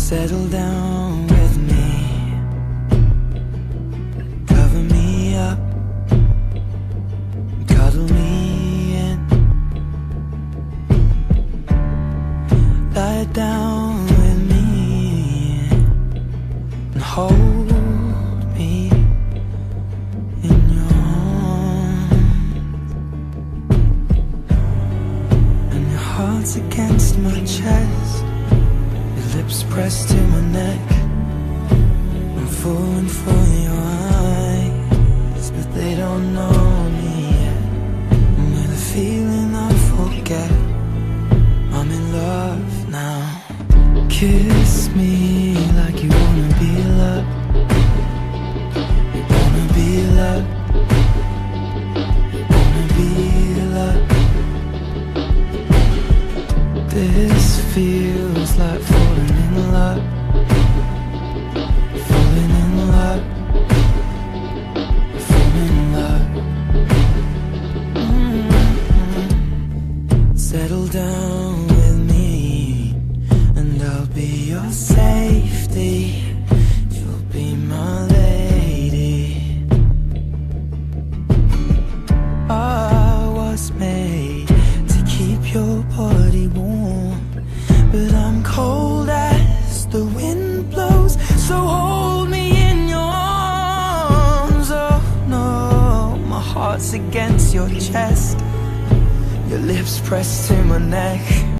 Settle down with me, cover me up, cuddle me in, lie down with me and hold me in your arms. And your heart's against my chest, lips pressed to my neck. I'm falling for your eyes, but they don't know me yet. And with a feeling I forget, I'm in love now. Kiss me like you wanna be loved. You wanna be loved. You wanna be loved. This feels like falling in love, falling in love, falling in love. Settle down with me, and I'll be your safety. You'll be my lady. I was made to keep your body warm, but I'm cold as the wind blows, so hold me in your arms. Oh no, my heart's against your chest, your lips pressed to my neck.